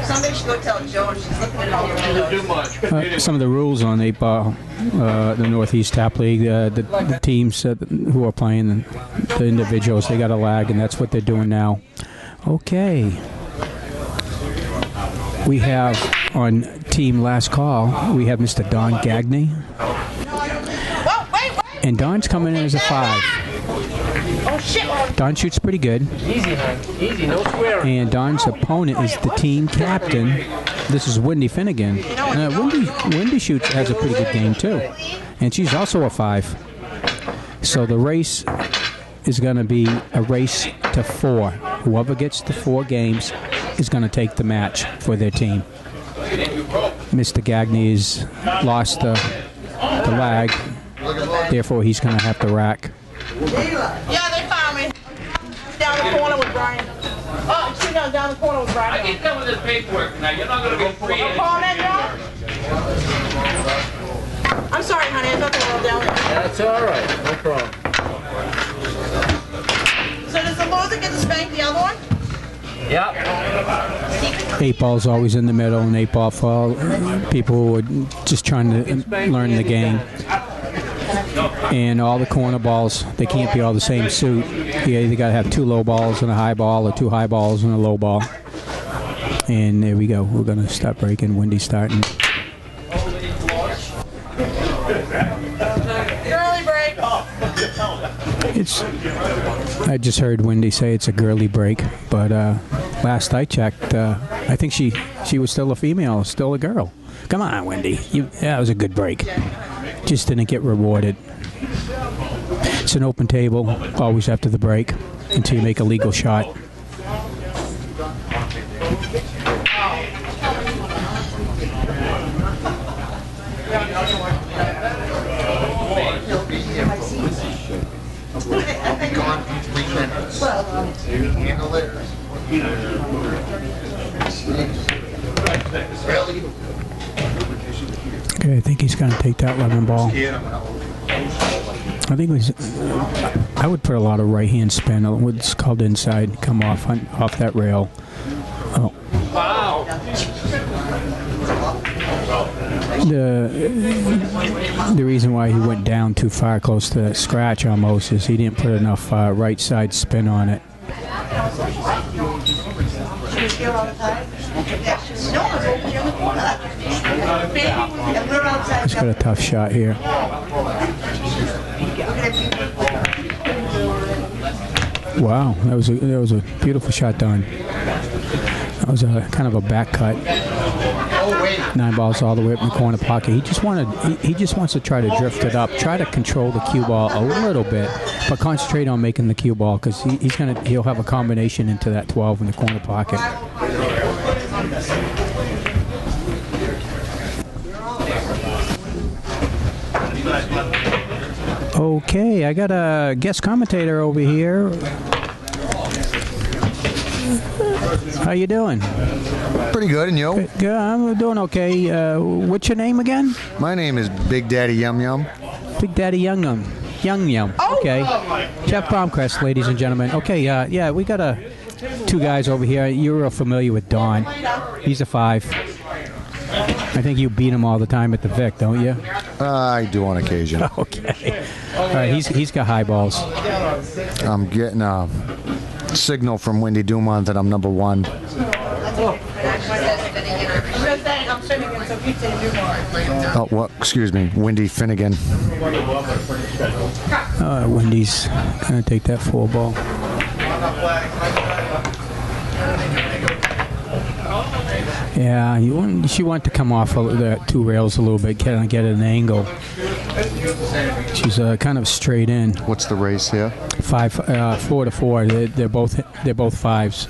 Somebody should go tell Joan. She's looking at all the windows. Some of the rules on 8-ball, the Northeast Tap League, the teams who are playing, the individuals, they got a lag, and that's what they're doing now. Okay. We have on team last call, we have Mr. Don Gagne. And Don's coming in as a 5. Oh, shit. Don shoots pretty good. Easy, man. Easy, no swearing. And Don's opponent is the team captain. This is Wendy Finnegan. Wendy shoots has a pretty good game too, and she's also a 5. So the race is going to be a race to 4. Whoever gets to 4 games is going to take the match for their team. Mr. Gagne has lost the lag, therefore he's going to have to rack. Yeah, they found me. Down the corner with Brian. Oh, she down the corner with Brian. I can come with this paperwork now. You're not going to be free. I'm calling that John? I'm sorry, honey. There's nothing wrong down there. That's all right. No problem. So does the loser get to spank the other one? Yeah. 8-ball's always in the middle, and 8-ball for people who are just trying to learn the game. And all the corner balls, they can't be all the same suit. You either got to have 2 low balls and a high ball, or 2 high balls and a low ball. And there we go. We're going to stop breaking. Wendy's starting. Early break. I just heard Wendy say it's a girly break, but last I checked, I think she was still a female, still a girl. Come on, Wendy. Yeah, it was a good break. Just didn't get rewarded. It's an open table, always after the break, until you make a legal shot. Gone in 3 minutes. Handle it. Really? Okay, I think he's going to take that lemon ball. I think I would put a lot of right-hand spin. What's called inside, come off that rail. Oh. Wow. The reason why he went down too far, close to scratch almost, is he didn't put enough right side spin on it. He's got a tough shot here. Wow, that was a beautiful shot done. That was a kind of a back cut. 9 balls all the way up in the corner pocket. He just wants to try to drift it up, try to control the cue ball a little bit, but concentrate on making the cue ball, because he'll have a combination into that 12 in the corner pocket. Okay, I got a guest commentator over here. How you doing? Pretty good, and you? Good, I'm doing okay. What's your name again? My name is Big Daddy Yum Yum. Big Daddy Yum Yum. Yum Yum. Okay. Jeff Baumcrest, ladies and gentlemen. Okay, yeah, we got 2 guys over here. You're real familiar with Don. He's a 5. I think you beat him all the time at the Vic, don't you? I do on occasion. Okay. All right, he's got high balls. I'm getting a signal from Wendy Dumont that I'm number 1. Oh, what? Excuse me, Wendy Finnegan. Wendy's gonna take that 4 ball. Yeah, she wanted to come off the 2 rails a little bit, get an angle. She's kind of straight in. What's the race here? 4 to 4. They're both 5s.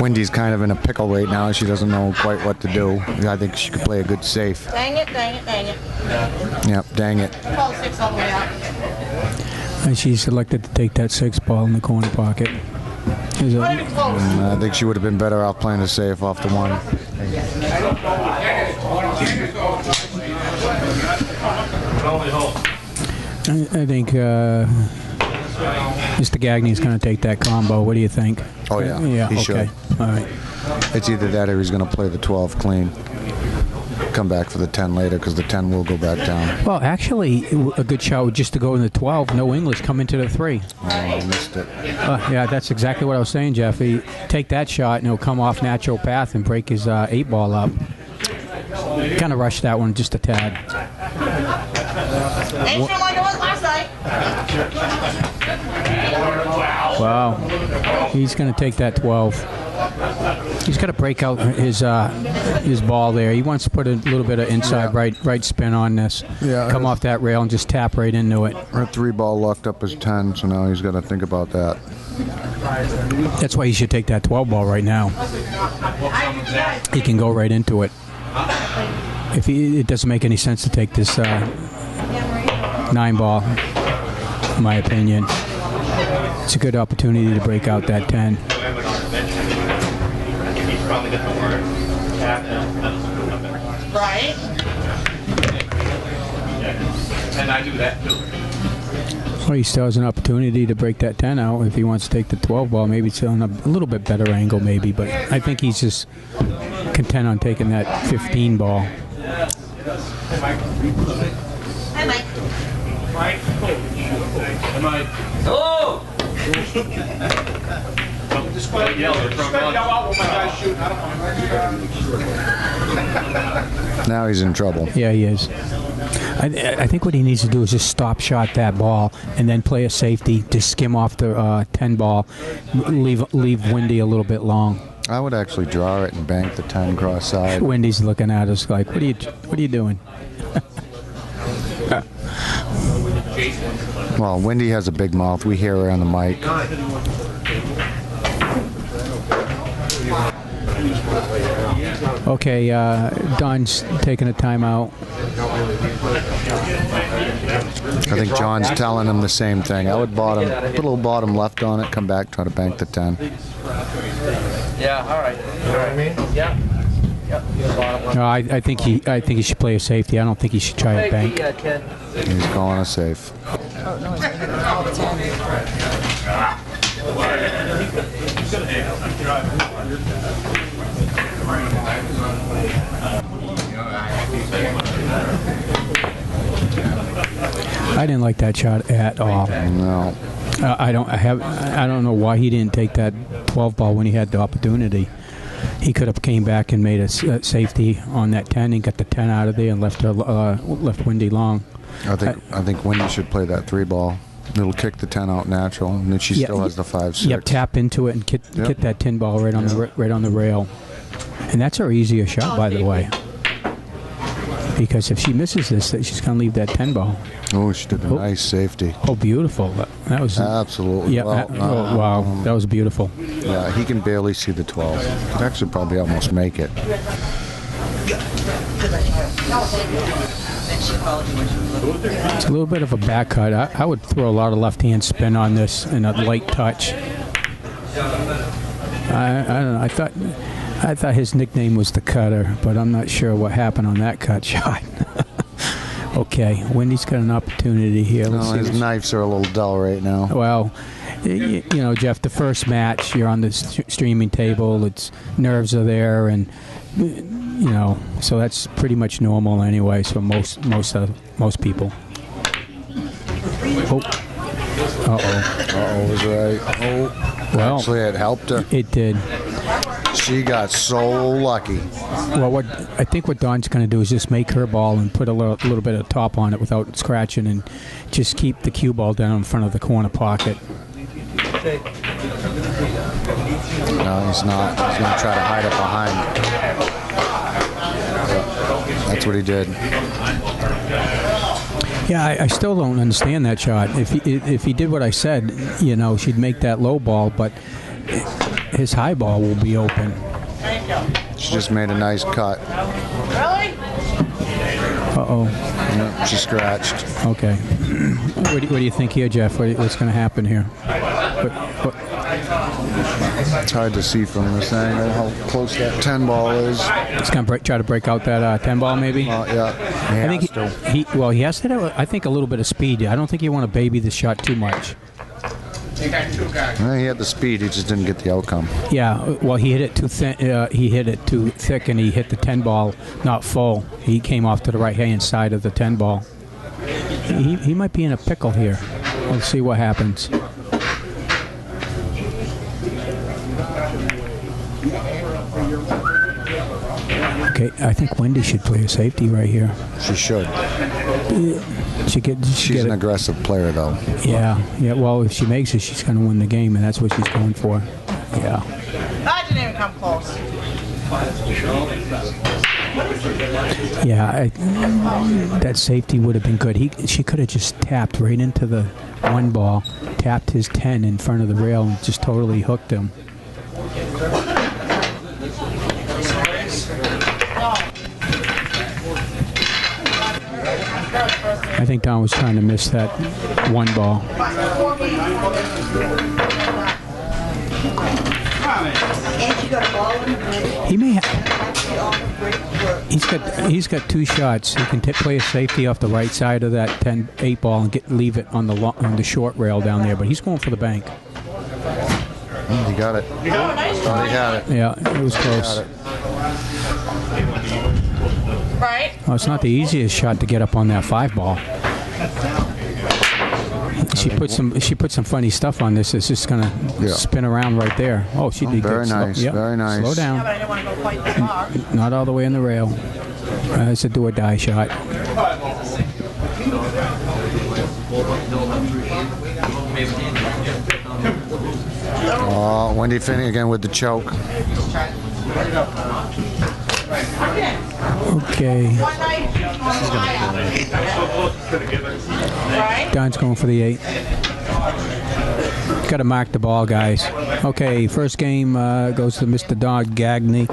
Wendy's kind of in a pickle right now. She doesn't know quite what to do. I think she could play a good safe. Dang it, dang it, dang it. Yep, dang it. Call 6 all the way out. And she selected to take that 6 ball in the corner pocket. I think she would have been better off playing a safe off the 1. Only hope. I think Mr. Gagne is going to take that combo. What do you think? Oh, yeah. Yeah, He okay. should. All right. It's either that or he's going to play the 12 clean. Come back for the 10 later because the 10 will go back down. Well, actually, a good shot would just to go in the 12, no English, come into the 3. Oh, I missed it. Yeah, that's exactly what I was saying, Jeff. He take that shot and he'll come off natural path and break his 8-ball up. Kind of rushed that one just a tad. Ain't sure like it was last night. Wow. He's going to take that 12. He's got to break out his ball there. He wants to put a little bit of inside right spin on this. Yeah, Come off that rail and just tap right into it. Her 3-ball locked up his 10, so now he's got to think about that. That's why he should take that 12 ball right now. He can go right into it. It doesn't make any sense to take this 9 ball, in my opinion. It's a good opportunity to break out that 10. Right. And I do that too. Well, he still has an opportunity to break that 10 out if he wants to take the 12 ball. Maybe it's on a little bit better angle, maybe. But I think he's just content on taking that 15 ball. Hi, Mike. Hello! Now he's in trouble. Yeah, he is. I think what he needs to do is just stop shot that ball and then play a safety to skim off the 10 ball, leave Wendy a little bit long. I would actually draw it and bank the 10 cross side. Wendy's looking at us like, what are you doing? Well, Wendy has a big mouth. We hear her on the mic. Okay, Don's taking a timeout. I think John's telling him the same thing. I would put a little bottom left on it, come back, try to bank the 10. Yeah, all right. You know what I mean? Yeah. No, I think he should play a safety. I don't think he should try a bank. He's calling a safe. I didn't like that shot at all. No. I don't know why he didn't take that 12 ball when he had the opportunity. He could have came back and made a safety on that 10 and got the 10 out of there and left Wendy long. I think Wendy should play that 3-ball. It'll kick the 10 out natural, and then she still has the 5-6. Yep, tap into it and get that 10 ball right on the rail. And that's her easier shot, by the way. Because if she misses this, she's going to leave that 10 ball. Oh, she did a nice safety. Oh, beautiful. That was Absolutely. Yeah. Wow, that was beautiful. Yeah, he can barely see the 12. Could actually probably almost make it. It's a little bit of a back cut. I would throw a lot of left-hand spin on this and a light touch. I don't know. I thought his nickname was the Cutter, but I'm not sure what happened on that cut shot. Okay, Wendy's got an opportunity here. Let's see. His knives are a little dull right now. Well, you know, Jeff, the first match, you're on the streaming table. It's nerves are there, and you know, so that's pretty much normal anyway. So most people. Oh, was right. Oh, well, actually, it helped her. It did. She got so lucky. Well, I think what Don's going to do is just make her ball and put a little bit of top on it without scratching, and just keep the cue ball down in front of the corner pocket. No, he's not. He's going to try to hide it behind. That's what he did. Yeah, I still don't understand that shot. If he did what I said, you know, she'd make that low ball, but his high ball will be open. She just made a nice cut. Really? Uh-oh. Yep, she scratched. Okay. What do you think here, Jeff? What's going to happen here? It's hard to see from this angle how close that 10 ball is. He's going to try to break out that 10 ball, maybe. Yeah, I think he has to have, I think, a little bit of speed. I don't think you want to baby the shot too much. Well, he had the speed, he just didn't get the outcome. Yeah, well, he hit it too thin. He hit it too thick, and he hit the 10 ball not full. He came off to the right hand side of the 10 ball. He might be in a pickle here. We'll see what happens. Okay, I think Wendy should play a safety right here. She should. She's an aggressive player, though. Yeah. Well, if she makes it, she's going to win the game, and that's what she's going for. Yeah. That didn't even come close. Yeah, that safety would have been good. She could have just tapped right into the 1 ball, tapped his 10 in front of the rail, and just totally hooked him. I think Don was trying to miss that 1 ball. He may have. He's got 2 shots. He can play a safety off the right side of that 10-8 ball and leave it on the short rail down there. But he's going for the bank. He got it. Oh, nice. He got it. Yeah, it was close. Right? Well, it's not the easiest shot to get up on that 5 ball. She put some funny stuff on this. It's just gonna spin around right there. Oh, she did very good. Nice. Very nice. Slow down. Yeah, but I didn't want to go quite that far. Not all the way in the rail. It's a do or die shot. Oh, Wendy Finnegan with the choke. Okay. Don's going for the 8. Got to mark the ball, guys. Okay, first game goes to Mr. Don Gagne,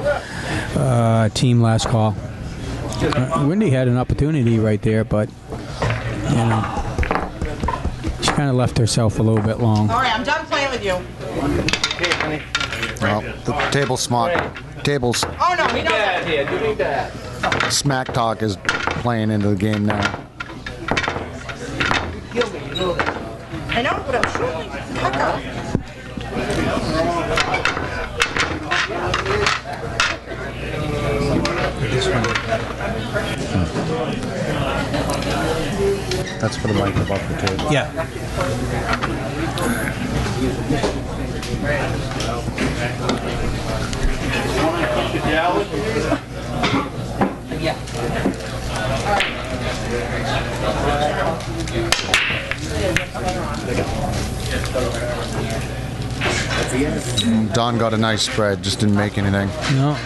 team last call. Wendy had an opportunity right there, but she kind of left herself a little bit long. All right, I'm done playing with you. Well, the table smart. Tables. Oh, no, he knows. Here, give me that. Smack talk is playing into the game now. I know, but I'm shooting. Fuck up. That's for the mic above the table. Yeah. Don got a nice spread, just didn't make anything. No.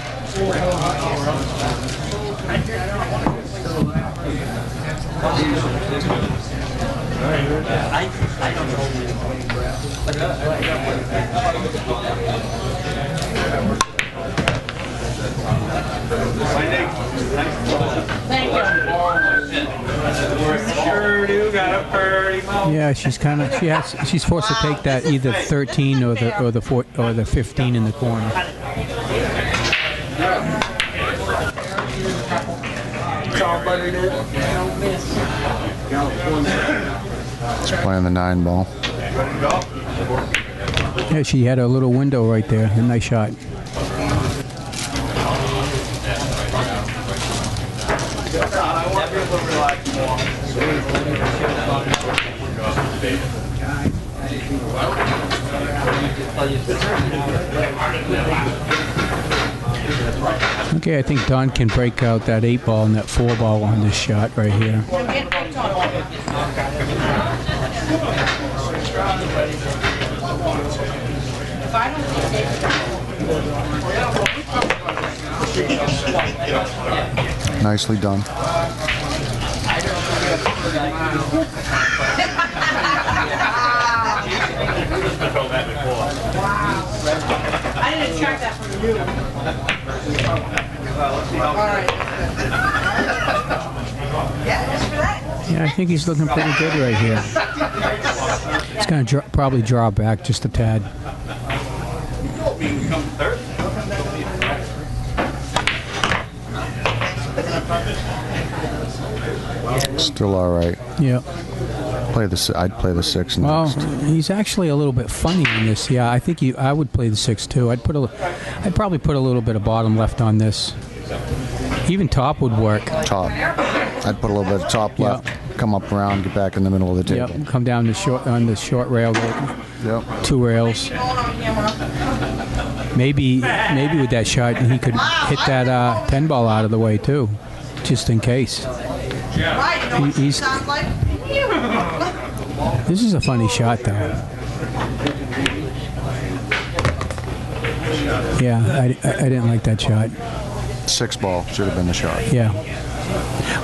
Yeah, she's forced to take that either 13 or the 15 in the corner. She's playing the 9 ball. Yeah, she had a little window right there. A nice shot. Okay, I think Don can break out that 8 ball and that 4 ball on this shot right here. Nicely done. I didn't expect that from you. All right. Yeah, I think he's looking pretty good right here. He's going to probably draw back just a tad. Still all right. Yeah. I'd play the 6 Well, next. he's actually a little bit funny in this. Yeah, I think I would play the 6 too. I'd probably put a little bit of bottom left on this. Even top would work. Top. I'd put a little bit of top left. Come up around, get back in the middle of the table. Yep. Come down on the short rail. Yep. 2 rails. Maybe with that shot he could hit that 10 ball out of the way too, just in case. This is a funny shot though. Yeah, I didn't like that shot. 6 ball should have been the shot. Yeah.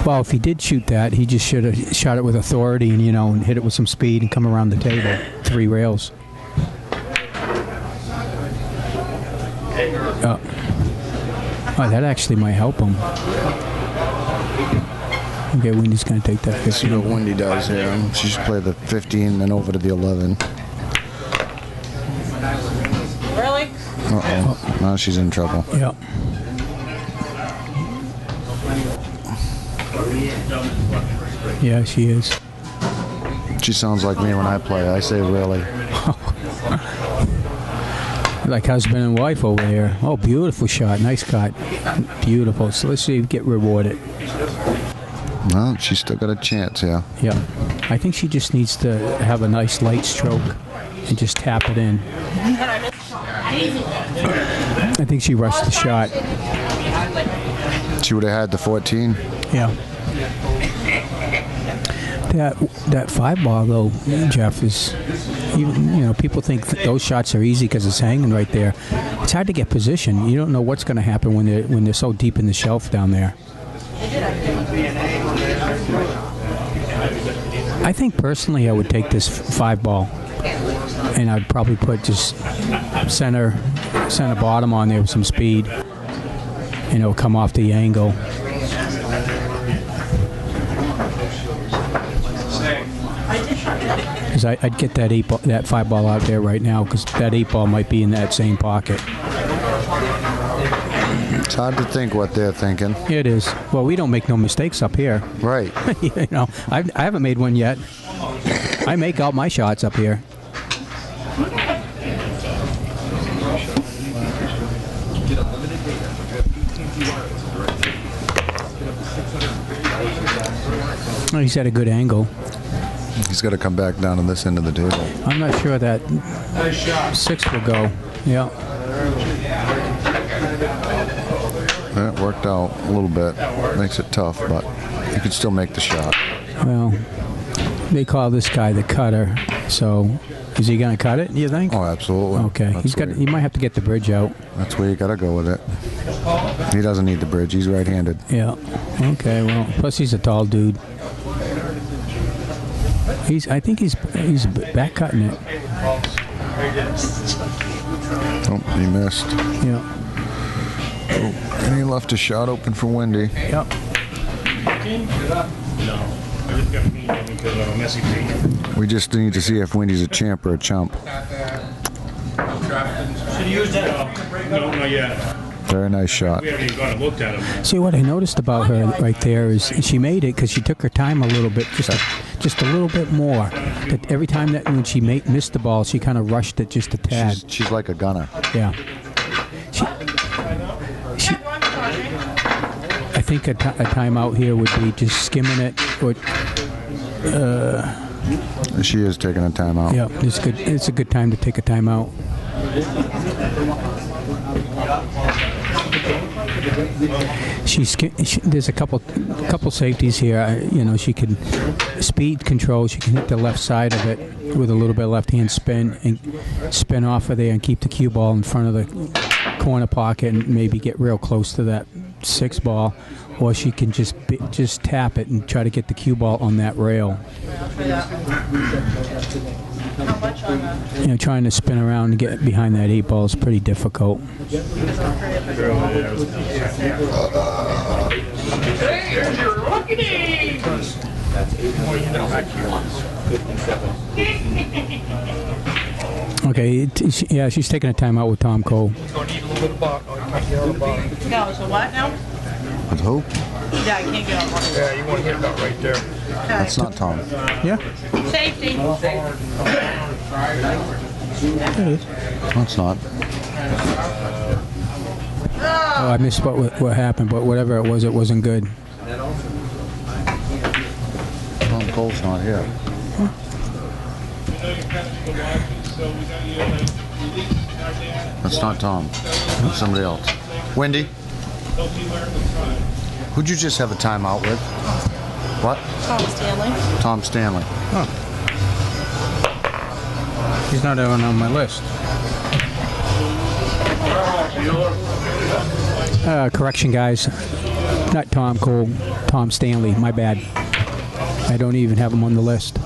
Well, if he did shoot that, he just should have shot it with authority and and hit it with some speed and come around the table. 3 rails. Oh, that actually might help him. Okay, Wendy's going to take that 15. See what Wendy does here. She should play the 15 and over to the 11. Really? Uh-oh. Now she's in trouble. Yep. Yeah, she is. She sounds like me when I play. I say really. Like husband and wife over here. Oh, beautiful shot. Nice cut. Beautiful. So let's see if we get rewarded. Well, she's still got a chance here. Yeah. I think she just needs to have a nice light stroke and just tap it in. I think she rushed the shot. She would have had the 14. Yeah. That 5 ball though, Jeff, is even people think those shots are easy because it's hanging right there. It's hard to get position. You don't know what's going to happen when they're so deep in the shelf down there. I think personally I would take this 5 ball and I'd probably put just center bottom on there with some speed and it'll come off the angle. Because I'd get that 5 ball out there right now because that 8 ball might be in that same pocket. It's hard to think what they're thinking. It is. Well, we don't make no mistakes up here. Right. I haven't made one yet. I make all my shots up here. Oh, he's at a good angle. He's got to come back down to this end of the table. I'm not sure that 6 will go. Yeah. That worked out a little bit. Makes it tough, but you could still make the shot. Well, they call this guy the cutter. So, is he going to cut it? Do you think? Oh, absolutely. Okay. He might have to get the bridge out. That's where you got to go with it. He doesn't need the bridge. He's right-handed. Yeah. Okay. Well, plus he's a tall dude. I think he's back cutting it. Oh, he missed. Yeah. Oh, and he left a shot open for Wendy. Yep. We just need to see if Wendy's a champ or a chump. Should you use that? No, not yet. Very nice shot. We haven't even gone and looked at him. See, what I noticed about her right there is she made it because she took her time a little bit, just a little bit more. But every time when she missed the ball, she kind of rushed it just a tad. She's like a gunner. Yeah. I think a timeout here would be just skimming it. Or, She is taking a timeout. yeah, it's good. It's a good time to take a timeout. There's a couple safeties here. She can speed control. She can hit the left side of it with a little bit of left-hand spin and spin off of there and keep the cue ball in front of the corner pocket and maybe get real close to that 6 ball. Or she can just tap it and try to get the cue ball on that rail. Trying to spin around and get behind that 8 ball is pretty difficult. Okay, she's taking a timeout with Tom Cole. No, so what now? With who? Yeah, I can't get on. Yeah, you want to hit about right there. That's not Tom. Yeah, Safety. it is. No, it's not. Oh, I missed what happened, but whatever it wasn't good. Tom Cole's not here. That's not Tom. That's somebody else. Wendy? Who'd you just have a timeout with? What? Tom Stanley. Tom Stanley. He's not even on my list. Correction, guys. Not Tom Cole, Tom Stanley. My bad. I don't even have him on the list.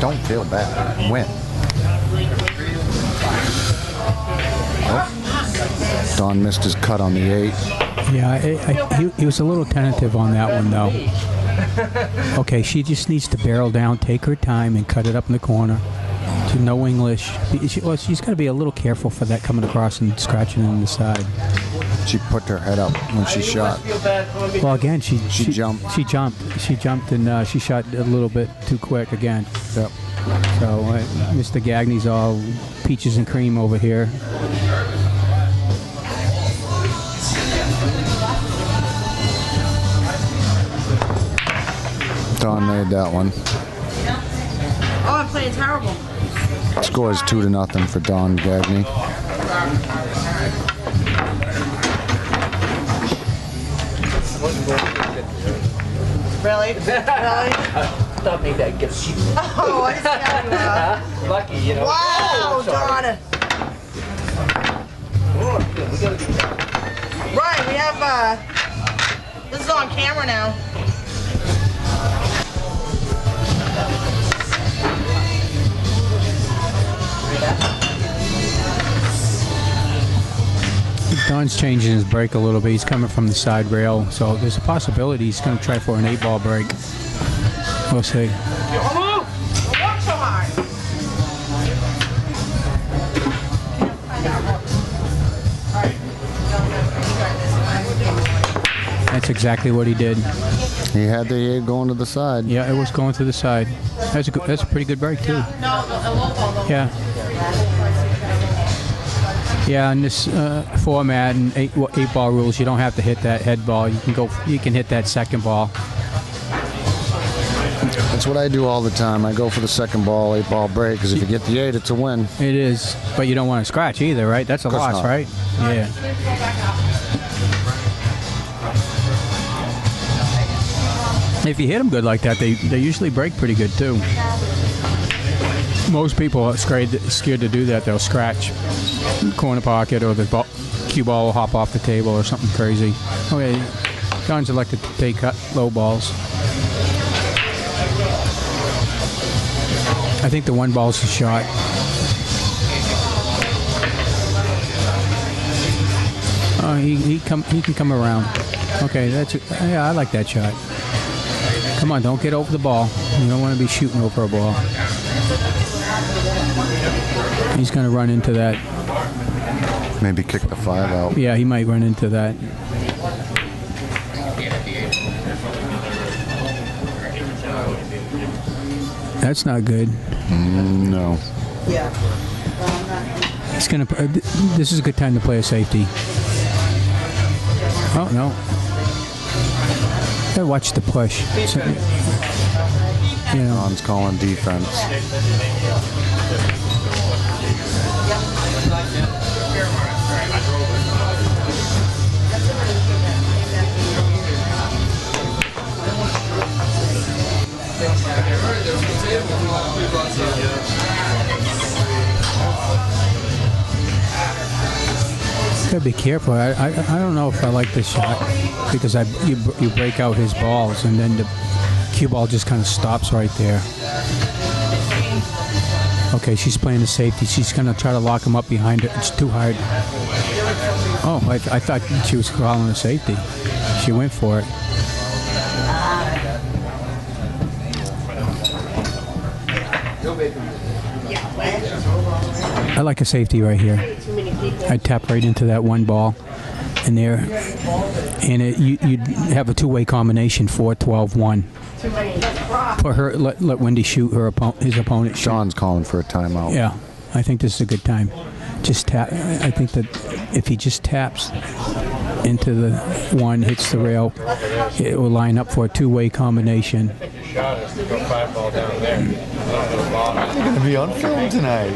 Don't feel bad. Win. Oh. Don missed his cut on the 8. Yeah, he was a little tentative on that one, though. Okay, she just needs to barrel down, take her time, and cut it up in the corner. To no English. She's got to be a little careful for that coming across and scratching on the side. She put her head up when she shot. Well, again, she jumped. She jumped, and she shot a little bit too quick again. Yep. So Mr. Gagne's all peaches and cream over here. Don made that one. Oh, I'm playing terrible. Score is 2-0 for Don Gagne. Really? Really? Don't make that gift. Oh, I see how you are. Lucky, you know. Wow, Oh, sorry. Donna. Right, we have, this is on camera now. Don's changing his break a little bit. He's coming from the side rail, so there's a possibility he's going to try for an 8-ball break. We'll see. Don't work so hard. That's exactly what he did. He had the 8 going to the side. Yeah, it was going to the side. That's a pretty good break too. No, a low ball though. Yeah. Yeah, in this format and 8-ball rules, you don't have to hit that head ball. You can hit that second ball. That's what I do all the time. I go for the second ball, 8-ball break, because if you get the 8, it's a win. It is, but you don't want to scratch either, right? That's a loss, not. right? Yeah. If you hit them good like that, they usually break pretty good too. Most people are scared to do that. They'll scratch corner pocket, or the cue ball will hop off the table or something crazy. Okay, Don's elected to take low balls. I think the 1 ball's a shot. Oh, he can come around. Okay, yeah, I like that shot. Come on, don't get over the ball. You don't want to be shooting over a ball. He's going to run into that. Maybe kick the 5 out. Yeah, he might run into that. That's not good. No. Yeah. He's going to. This is a good time to play a safety. Oh no! Gotta watch the push. So, you know. Don's calling defense. Gotta be careful. I don't know if I like this shot because you break out his balls and then the cue ball just kind of stops right there. Okay, she's playing the safety. She's gonna try to lock him up behind it. It's too hard. Oh, I thought she was calling a safety. She went for it. I like a safety right here. I tap right into that one ball in there, and you'd have a two-way combination, 4-12-1. For her, let Wendy shoot his opponent. Sean's calling for a timeout. Yeah, I think this is a good time. Just tap. I think that if he just taps into the one, hits the rail, it will line up for a two-way combination. Shot is to go 5 ball down there. You're going to be on film tonight.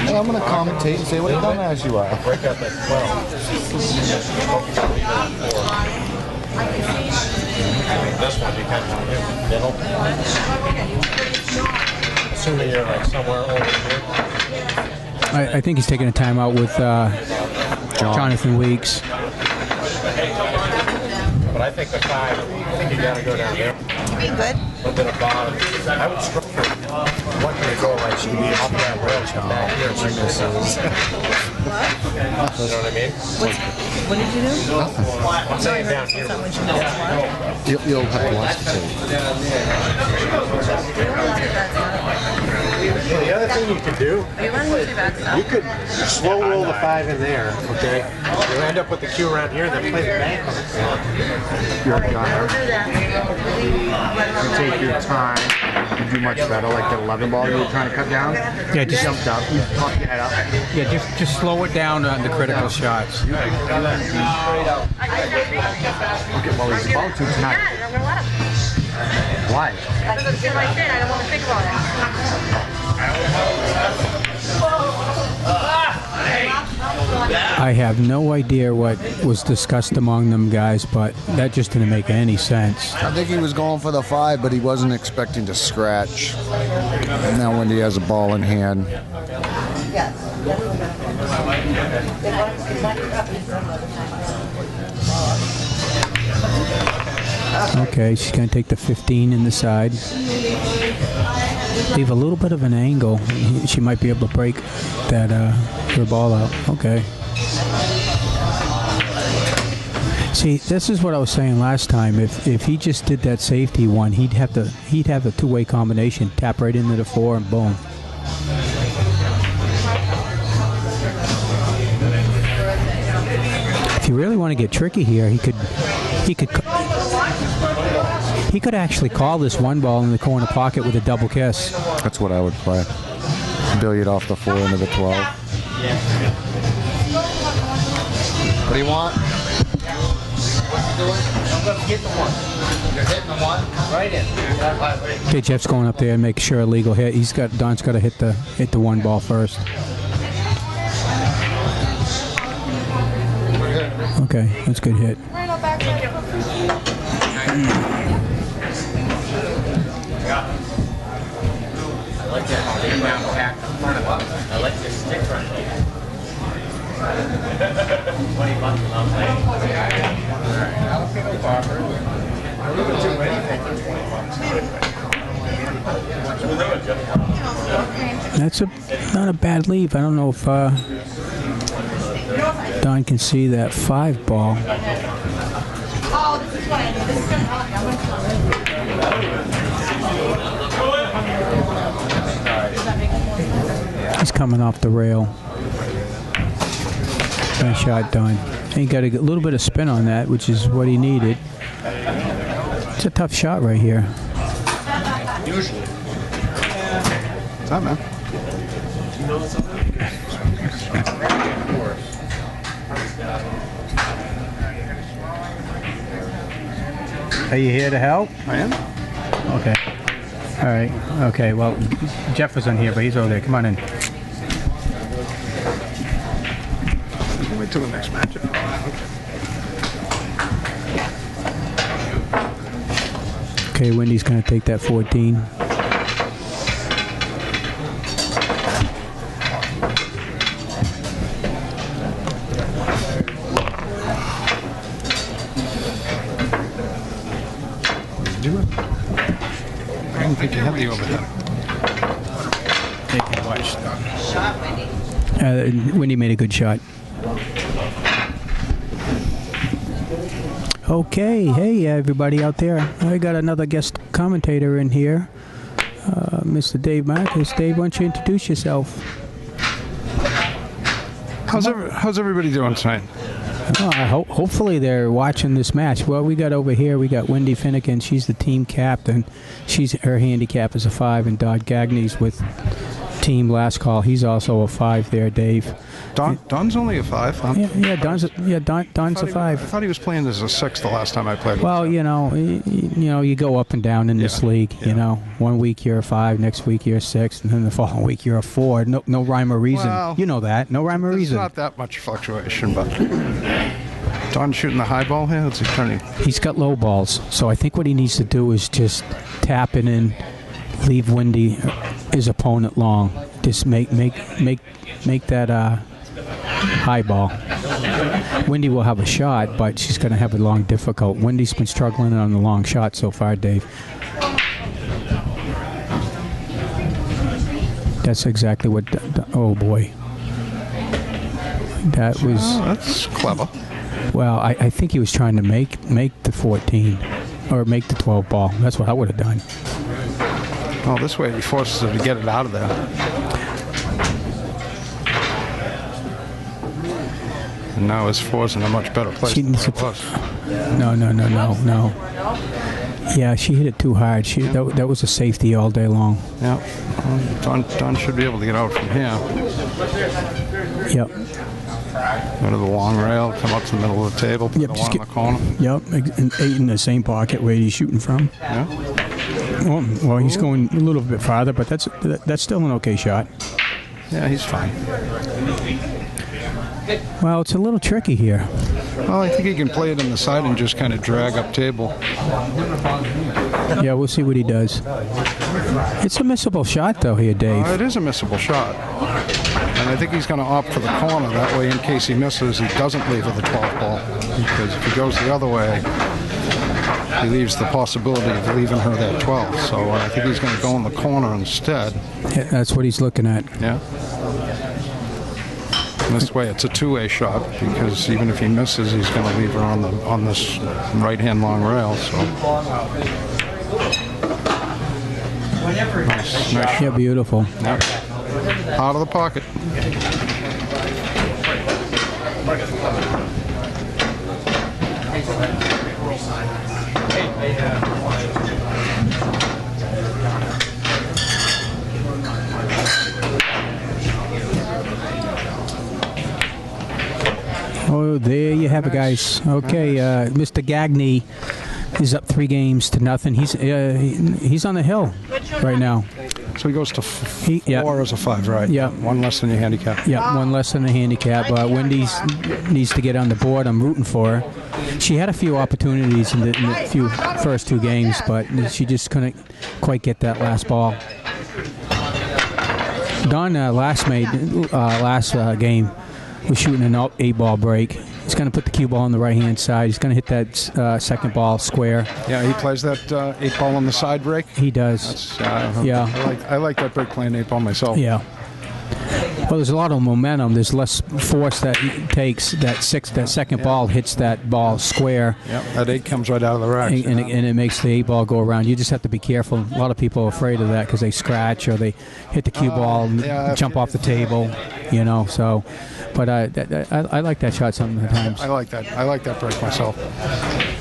And I'm going to commentate and say what a dumbass you are. Break up at 12. This one becomes middle. Assuming you're like somewhere over here. I think he's taking a timeout with Jonathan Weeks. But I think the 5, I think you got to go down there. Be good. A little bit of bottom. I would structure one to go like she be off that rail, come back here and bring this in. You know what I mean? What did you do? I'm saying down here. You'll have to watch the tape. The other thing you could do, Are you running too bad stuff? you could slow roll the 5 in there, okay? You'll end up with the cue around here and then play the bank on the floor. You're a gunner. You take your time. You do much better. Like the 11 ball you were trying to cut down. Yeah, just Jumped up. You popped your head up. Yeah, just slow it down on the critical shots. Okay, well, he's about to tonight. I'm gonna let him. Why? Because it's in my thing. I don't want to think about it. I have no idea what was discussed among them guys, but that just didn't make any sense. I think he was going for the 5, but he wasn't expecting to scratch. Now Wendy has a ball in hand. Okay, she's going to take the 15 in the side. Leave a little bit of an angle. She might be able to break that her ball out. Okay. See, this is what I was saying last time. If he just did that safety one, he'd have a two-way combination. Tap right into the 4 and boom. If you really want to get tricky here, he could actually call this one ball in the corner pocket with a double kiss. That's what I would play. Billiard off the 4 into the 12. What do you want? You're hitting the 1 right in. Okay, Jeff's going up there and make sure a legal hit. Don's got to hit the 1 ball first. Okay, that's a good hit. I like that down pack in front of us. I like this stick right here. $20 I'll play. Alright, I'll pick up Barber. I wouldn't do anything for $20. That's not a bad leave. I don't know if Don can see that 5 ball. Oh, this is what I need. This is going to help me. He's coming off the rail. Nice shot, Don. He got a little bit of spin on that, which is what he needed. It's a tough shot right here. Usually. What's up, man? Are you here to help? I am. Okay. All right. Okay. Well, Jeff was on here, but he's over there. Come on in. Wait till the next matchup. Okay, Wendy's going to take that 14. I don't think you have the overhead. Take it, watch. Shot, Wendy. Wendy made a good shot. Okay, hey everybody out there. I got another guest commentator in here. Mr. Dave Marcus. Dave, why don't you introduce yourself? How's everybody doing tonight? Hopefully they're watching this match. Well, we got over here, we got Wendy Finnegan. She's the team captain. Her handicap is a 5, and Don Gagne's with team last call. He's also a 5 there, Dave. Don's only a 5, huh? Don's a 5. I thought he was playing as a 6 the last time I played. Well, you go up and down in this league. Yeah. You know, one week you're a 5, next week you're a 6, and then the following week you're a 4. No rhyme or reason. Well, you know that. No rhyme or reason. There's not that much fluctuation, but Don's shooting the high ball here. What's he turning? He's got low balls, so I think what he needs to do is just tap it in, leave Wendy, his opponent, long. Just make that high ball. Wendy will have a shot, but she's going to have a long difficult. Wendy's been struggling on the long shot so far, Dave. That's exactly what. Oh boy, that was. Oh, that's clever. Well, I think he was trying to make the 14 or make the 12 ball. That's what I would have done. Oh, this way he forces her to get it out of there. And now his 4's in a much better place than it was. No. Yeah, she hit it too hard. That was a safety all day long. Yeah. Well, Don should be able to get out from here. Yep. Go to the long rail, come up to the middle of the table, put the one in the corner. Yep, and 8 in the same pocket where he's shooting from. Yeah. Well, he's going a little bit farther, but that's still an okay shot. Yeah, he's fine. Well, it's a little tricky here. Well, I think he can play it on the side and just kind of drag up table. Yeah, we'll see what he does. It's a missable shot, though, here, Dave. It is a missable shot. And I think he's going to opt for the corner. That way, in case he misses, he doesn't leave with the 12 ball. Because if he goes the other way, he leaves the possibility of leaving her that 12. So I think he's going to go in the corner instead. Yeah, that's what he's looking at. Yeah. And this way, it's a two-way shot because even if he misses, he's going to leave her on this right-hand long rail. So nice Yeah, beautiful. Yep. Out of the pocket. Oh, there you have it, guys. Okay, Mr. Gagne is up 3-0. He's on the hill right now. So he goes to 4 yeah. as a 5, right? Yeah. One less than your handicap. Yeah, one less than the handicap. Wendy needs to get on the board. I'm rooting for her. She had a few opportunities in the first 2 games, but she just couldn't quite get that last ball. Don last game was shooting an 8-ball break. He's going to put the cue ball on the right-hand side. He's going to hit that second ball square. Yeah, he plays that 8-ball on the side break. He does. Yeah. I like that break playing 8-ball myself. Yeah. Well, there's a lot of momentum. There's less force that he takes. That second ball hits that ball square. Yeah, that 8 comes right out of the rack. And it makes the 8-ball go around. You just have to be careful. A lot of people are afraid of that because they scratch or they hit the cue ball and jump off the table. So... But I like that shot sometimes. I like that break myself.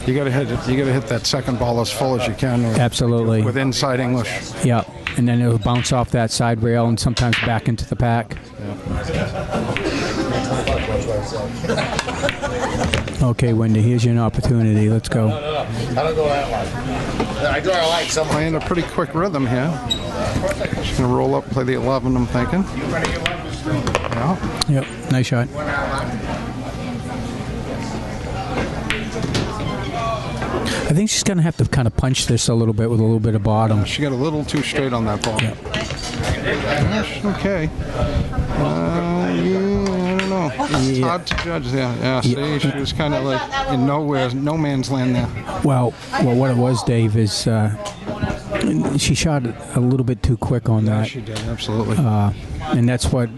You got to hit it. You got to hit that second ball as full as you can. Absolutely. With inside English. Yeah, and then it'll bounce off that side rail and sometimes back into the pack. Yeah. Okay, Wendy, here's your opportunity. Let's go. I don't go that way. I draw a line somewhere. Playing a pretty quick rhythm here. Just going to roll up, play the 11, I'm thinking. Yeah. Yep, nice shot. I think she's going to have to kind of punch this a little bit with a little bit of bottom. She got a little too straight on that ball. Yep. Okay. I don't know. It's hard to judge there. Yeah, see, she was kind of like in no man's land there. Well, what it was, Dave, is she shot it a little bit too quick on that. Yeah, she did, absolutely. And that's what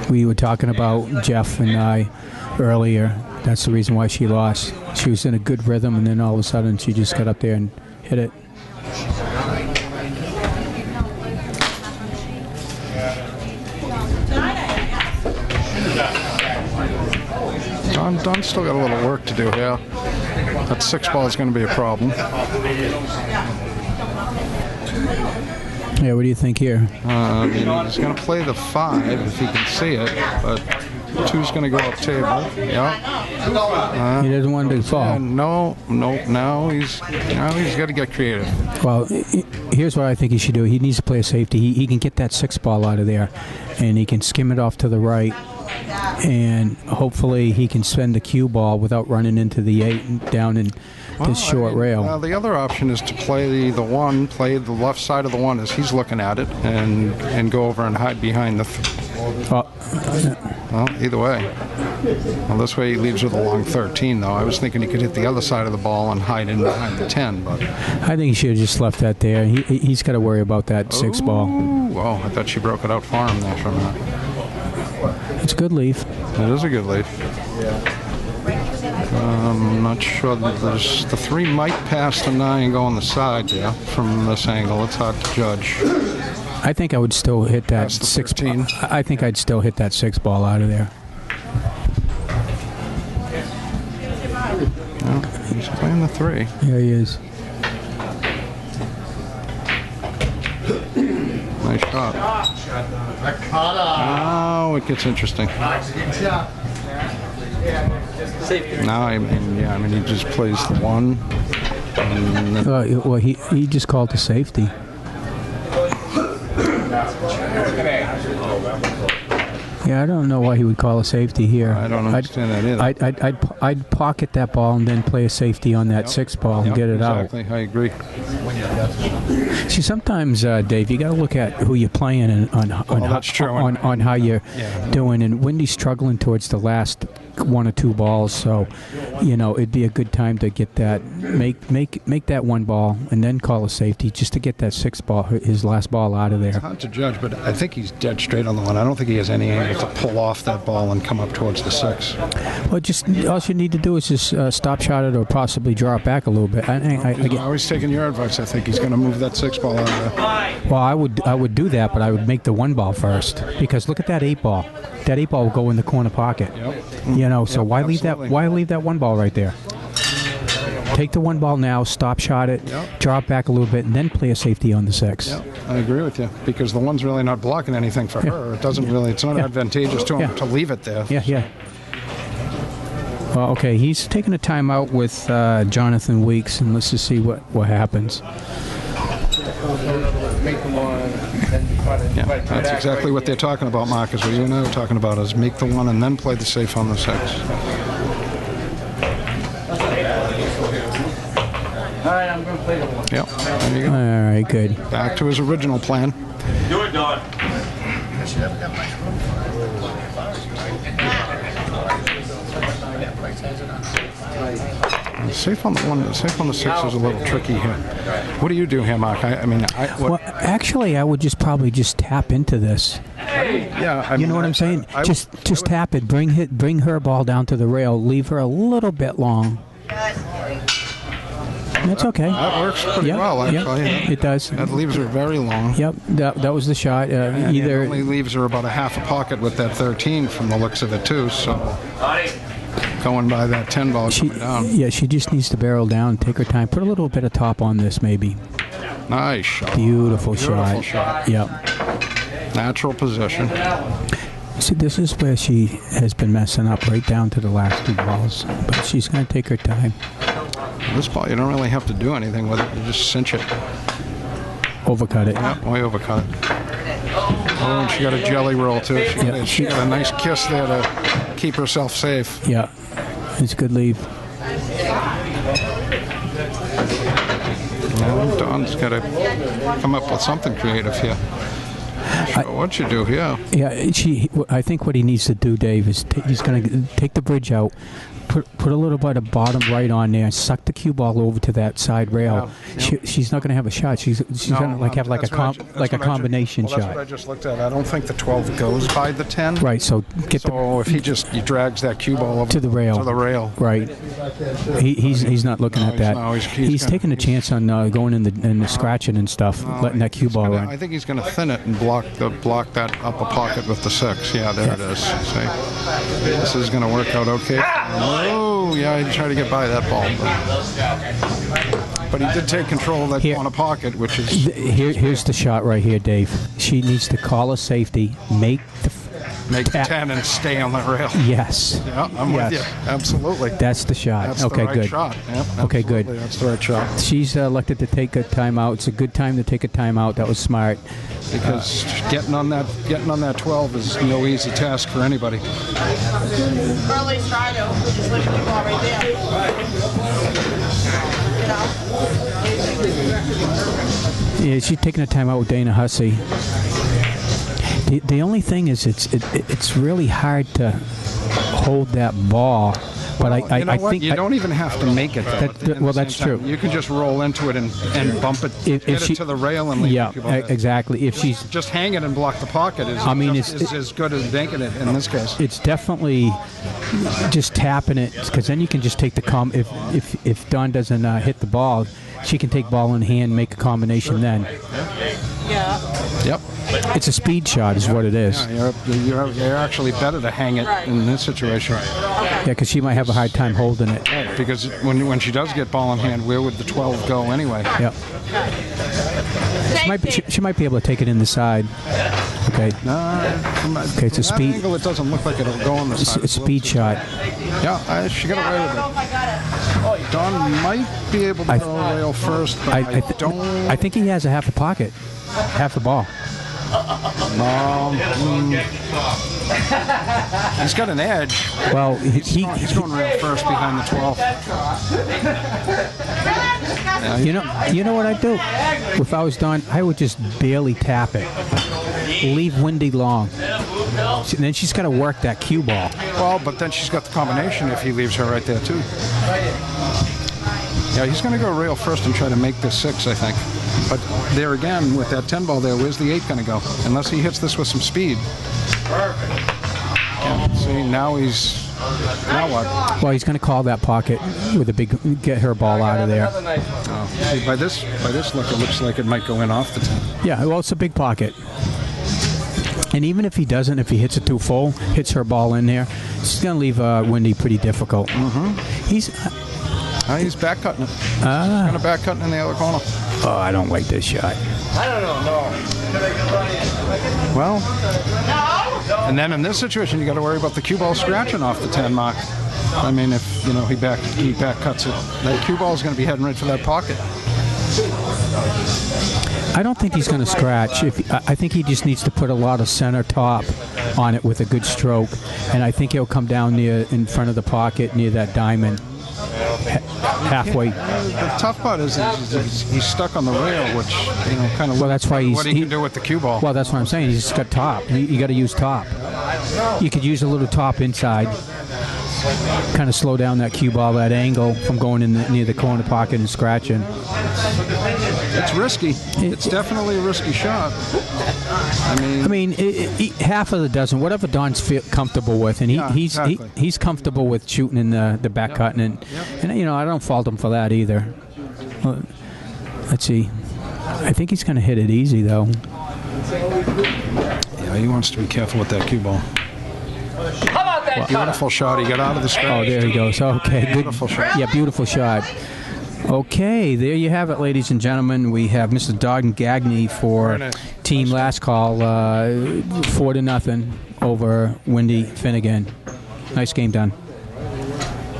we were talking about, Jeff and I, earlier. That's the reason why she lost. She was in a good rhythm, and then all of a sudden she just got up there and hit it. Don's still got a little work to do here. That 6 ball is going to be a problem. Yeah, what do you think here? I mean, he's going to play the 5 if he can see it, but 2's going to go up table. Yeah. He doesn't want to fall. No. Now he's got to get creative. Well, here's what I think he should do. He needs to play a safety. He can get that 6 ball out of there, and he can skim it off to the right, and hopefully he can spend the cue ball without running into the 8 and down in this short rail. The other option is to play the 1, play the left side of the 1 as he's looking at it, and go over and hide behind the. Well, either way. Well, this way he leaves with a long 13, though. I was thinking he could hit the other side of the ball and hide in behind the 10, but. I think he should have just left that there. He's got to worry about that 6 ball. Oh, I thought she broke it out for him there for a minute. It's a good leave. It is a good lead. I'm not sure that the 3 might pass the 9 and go on the side, yeah, from this angle. It's hard to judge. I think I would still hit that 16. I think I'd still hit that 6 ball out of there. Yeah, he's playing the 3. Yeah, he is. Nice shot. Now it gets interesting. Now, I mean, he just plays the 1. And Well, he just called the safety. Yeah, I don't know why he would call a safety here. I don't understand that either. I'd pocket that ball and then play a safety on that 6 ball and get it exactly. I agree. out. See, sometimes, Dave, you got to look at who you're playing and on how you're doing. And Wendy's struggling towards the last 1 or 2 balls, so it'd be a good time to get that, make that 1 ball and then call a safety just to get that 6 ball, his last ball, out of there. It's hard to judge, but I think he's dead straight on the 1. I don't think he has any angle to pull off that ball and come up towards the 6. Well, just all you need to do is just stop shot it or possibly draw it back a little bit. He's always taking your advice. I think he's going to move that 6 ball out of there. Well, I would do that, but I would make the 1 ball first, because look at that 8 ball. That 8 ball will go in the corner pocket. Yep. So why leave that? Why leave that 1 ball right there? Take the 1 ball now, stop shot it, draw it back a little bit, and then play a safety on the 6. Yeah, I agree with you, because the 1's really not blocking anything for her. It doesn't really. It's not advantageous to him to leave it there. Yeah. Well, okay, he's taking a timeout with Jonathan Weeks, and let's just see what happens. Yeah, that's exactly what they're talking about, Mark, is what you and I were talking about, is make the 1 and then play the safe on the 6. All right, I'm going to play the 1. Yep, there you go. All right, good. Back to his original plan. Do it, Don. Safe on the 1, safe on the 6 is a little tricky here. What do you do here, Mark? Well, actually, I would just probably tap into this. Yeah, You know what I'm saying? Just tap it. Bring her ball down to the rail. Leave her a little bit long. That's okay. That works pretty well, actually. It does. That leaves her very long. Yep, that was the shot. Either it only leaves her about a half a pocket with that 13 from the looks of it, too. So going by that 10 ball coming down. Yeah, she just needs to barrel down, take her time. Put a little bit of top on this, maybe. Nice shot. Beautiful shot. Yep. Natural position. See, this is where she has been messing up, right down to the last 2 balls. But she's going to take her time. This ball, you don't really have to do anything with it. You just cinch it. Overcut it. Yep, way overcut it. Oh, and she got a jelly roll, too. She got a nice kiss there to keep herself safe. Yeah, it's a good leave. Now, Don's got to come up with something creative here. What you do here? Yeah, I think what he needs to do, Dave, is he's going to take the bridge out, put a little bit of bottom right on there, and suck the cue ball over to that side rail. Yeah. She's not going to have a shot. She's going to have like a combination shot. That's what I just looked at. I don't think the 12 goes by the 10. Right. So if he drags that cue ball over to the rail. To the rail. Right. He's not looking at that. He's taking a chance on going in the scratching and stuff, letting that cue ball run. I think he's going to thin it and block block that upper pocket with the 6. Yeah, there it is. See? This is going to work out okay. Oh, yeah, he tried to get by that ball. But he did take control of that corner pocket, which is... Here's the shot right here, Dave. She needs to call a safety, make the 10 and stay on the rail. Yes. Yeah, I'm with you. Absolutely. That's the shot. That's okay, the right good. shot. Yep, okay, good. That's the right shot. She's elected to take a timeout. It's a good time to take a timeout. That was smart. Because getting on that 12 is no easy task for anybody. Or at least try to. Just leave the ball right there. You know? Yeah, she's taking a timeout with Dana Hussey. The only thing is, it's really hard to hold that ball. But I think you don't even have to make it. Well, that's true. You can just roll into it and bump it, hit it to the rail and leave it. Yeah, exactly. If she's just hang it and block the pocket is as good as making it in this case. It's definitely just tapping it, because then you can just take the if Dawn doesn't hit the ball, she can take ball in hand, make a combination then. Yeah. Yep. It's a speed shot, is what it is. Yeah, you're actually better to hang it in this situation. Yeah, because she might have a hard time holding it. Because when she does get ball in hand, where would the 12 go anyway? Yep. She might be able to take it in the side. Okay. Okay, it's a speed. Angle, it doesn't look like it'll go on the side. It's a speed shot. Yeah, she got away with it. Dawn might be able to go rail first, but I think he has a half a pocket, half the ball. He's got an edge. Well, he's going rail first behind the 12. You know what I'd do? If I was Dawn, I would just barely tap it. Leave Wendy long. And then she's got to work that cue ball. Well, but then she's got the combination if he leaves her right there, too. Yeah, he's going to go rail first and try to make this 6, I think. But there again, with that 10 ball there, where's the 8 going to go? Unless he hits this with some speed. Yeah, see, now what? Well, he's going to call that pocket with a big, get her ball out of there. Oh, see, by this look, it looks like it might go in off the 10. Yeah, well, it's a big pocket. And even if he doesn't, if he hits it too full, hits her ball in there, it's going to leave Wendy pretty difficult. Mm-hmm. He's back cutting it. He's kind of back cutting in the other corner. Oh, I don't like this shot. I don't know. Well, and then in this situation, you got to worry about the cue ball scratching off the 10 mark. I mean, if he back cuts it, that cue ball is going to be heading right for that pocket. I don't think he's going to scratch. I think he just needs to put a lot of center top on it with a good stroke, and I think he'll come down in front of the pocket near that diamond. Halfway. The tough part is he's stuck on the rail, which kind of. Well, that's why what he can do with the cue ball. Well, that's what I'm saying. He's got top. You got to use top. You could use a little top inside. Kind of slow down that cue ball, that angle from going in near the corner pocket and scratching. It's risky. It's definitely a risky shot. I mean, half of the dozen, whatever Don's comfortable with, and he's comfortable with shooting in the back cutting, and I don't fault him for that either. Let's see. I think he's going to hit it easy though. Yeah, he wants to be careful with that cue ball. How about that? Beautiful shot. He got out of the scratch. Oh, there he goes. Okay, good. Beautiful shot. Yeah, beautiful shot. Okay, there you have it, ladies and gentlemen. We have Mr. Dogden Gagne for Team Last Call, 4-0 over Wendy Finnegan. Nice game done.